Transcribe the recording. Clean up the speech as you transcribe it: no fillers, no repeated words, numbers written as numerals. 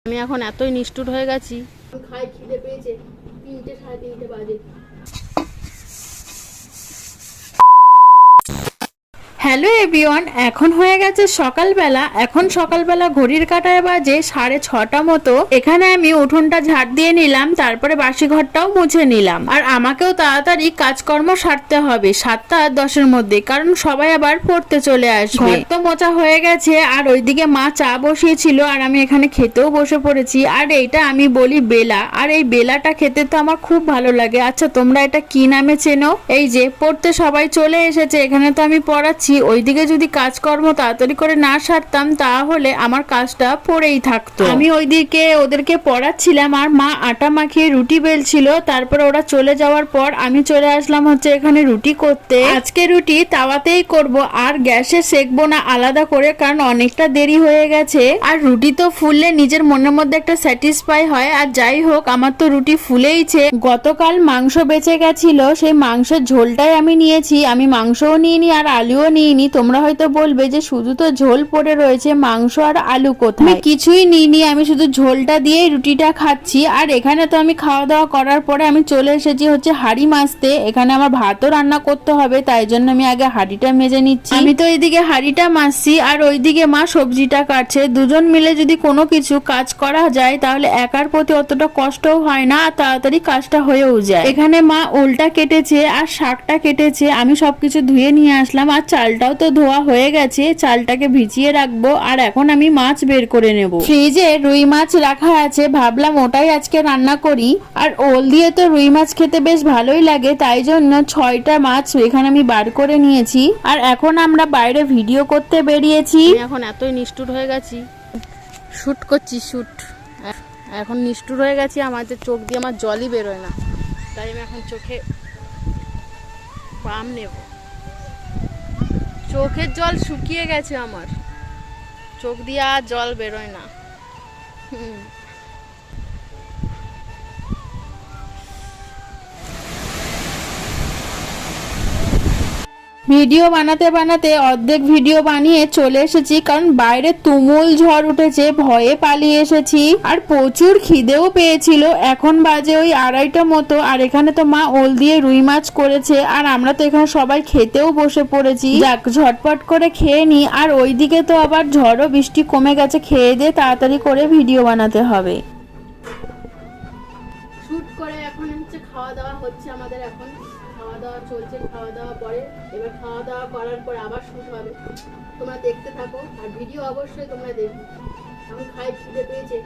আমি এখন এতই নিষ্ঠুর হয়ে গেছি, খাই, খিদে পেয়েছে, 3টে 3:30 বাজে। হ্যালো এভরিওয়ান, এখন হয়ে গেছে সকালবেলা। এখন সকালবেলা ঘড়ির কাঁটায় বাজে 6:30 মতো। এখানে আমি উঠোনটা ঝাড় দিয়ে নিলাম, তারপরে বাসি ঘরটাও মুছে নিলাম। আর আমাকেও তাড়াতাড়ি কাজকর্ম সারতে হবে 7:10 মধ্যে, কারণ সবাই আবার পড়তে চলে আসবে। ঘর তো মোছা হয়ে গেছে, আর ওইদিকে মা চা বসিয়েছিল, আর আমি এখানে খেতেও বসে পড়েছি। আর এইটা আমি বলি বেলা, আর এই বেলাটা খেতে তো আমার খুব ভালো লাগে। আচ্ছা, তোমরা এটা কি নামে চেনো? এই যে পড়তে সবাই চলে এসেছে, এখানে তো আমি পড়াচ্ছি। ওইদিকে যদি কাজকর্ম তাড়াতাড়ি করে না সারতাম, তাহলে আমার কাজটা পড়েই থাকতো। আমি ওইদিকে ওদেরকে পড়াচ্ছিলাম, আর মা আটা মাখিয়ে রুটি বেলছিল। তারপরে ওরা চলে যাওয়ার পর আমি চলে আসলাম হচ্ছে এখানে রুটি করতে। আজকে রুটি তাওয়াতেই করব, আর গ্যাসে সেকবো না আলাদা করে, কারণ অনেকটা দেরি হয়ে গেছে। আর রুটি তো ফুললে নিজের মনের মধ্যে একটা স্যাটিসফাই হয়। আর যাই হোক, আমার তো রুটি ফুলেইছে। গতকাল মাংস বেঁচে গেছিল, সেই মাংসের ঝোলটাই আমি নিয়েছি। আমি মাংসও নিইনি আর আলুও নিইনি। তোমরা হয়তো বলবে যে শুধু তো ঝোল পড়ে রয়েছে, মাংস আর আলু কোথায়? আমি কিছুই নিইনি, আমি শুধু ঝোলটা দিয়েই রুটিটা খাচ্ছি। আর এখানে তো আমি খাওয়া দাওয়া করার পরে আমি চলে এসেছি হচ্ছে হাঁড়ি মাজতে। এখানে আমার ভাতও রান্না করতে হবে, তাই জন্য আমি আগে হাঁড়িটা মেজে নিচ্ছি। আমি তো এইদিকে হাঁড়িটা মাজছি, আর ওইদিকে মা সবজিটা কাটছে। দুজন মিলে যদি কোনো কিছু কাজ করা যায়, তাহলে একার প্রতি অতটা কষ্টও হয় না, আর তাড়াতাড়ি কাজটা হয়েও যায়। এখানে মা ওলটা কেটেছে আর শাকটা কেটেছে, আমি সবকিছু ধুয়ে নিয়ে আসলাম। আর চালটাও তো ধোয়া হয়ে গেছে, চালটাকে ভিজিয়ে রাখবো। আর এখন আমি মাছ বের করে নেব। ফ্রিজে রুই মাছ রাখা আছে, ভাবলাম ওটাই আজকে রান্না করি। আর ওল দিয়ে তো রুই মাছ খেতে বেশ ভালোই লাগে, তাই জন্য 6টা মাছ এখানে আমি বার করে নিয়েছি। আর এখন আমরা বাইরে ভিডিও করতে বেরিয়েছি। এখন এতই নিষ্ঠুর হয়ে গেছি, শুট করছি শুট। এখন নিষ্ঠুর হয়ে গেছি, আমাদের চোখ দিয়ে আমার জলই বেরোয় না, তাই আমি এখন চোখে পাম নেব। চোখের জল শুকিয়ে গেছে আমার, চোখ দিয়ে আর জল বেরোয় না। ভিডিও বানাতে বানাতে অর্ধেক ভিডিও বানিয়ে চলে এসেছি, কারণ বাইরে তুমুল ঝড় উঠেছে, ভয়ে পালিয়ে এসেছি। আর প্রচুর খিদেও পেয়েছিল। এখন বাজে ওই 2:30 মতো। আর এখানে তো মা ওল দিয়ে রুই মাছ করেছে, আর আমরা তো এখানে সবাই খেতেও বসে পড়েছি। যাক, ঝটপট করে খেয়ে নি। আর ওইদিকে তো আবার ঝড়ও বৃষ্টি কমে গেছে, খেয়ে দিয়ে তাড়াতাড়ি করে ভিডিও বানাতে হবে। শুট করে এখন হচ্ছে খাওয়া দাওয়া হচ্ছে আমাদের। এখন খাওয়া দাওয়া চলছে, খাওয়া দাওয়া পরে এবার খাওয়া দাওয়া করার পরে আবার শুট হবে। তোমরা দেখতে থাকো, আর ভিডিও অবশ্যই তোমরা দেখো। আমি খাই, খিদে পেয়েছে।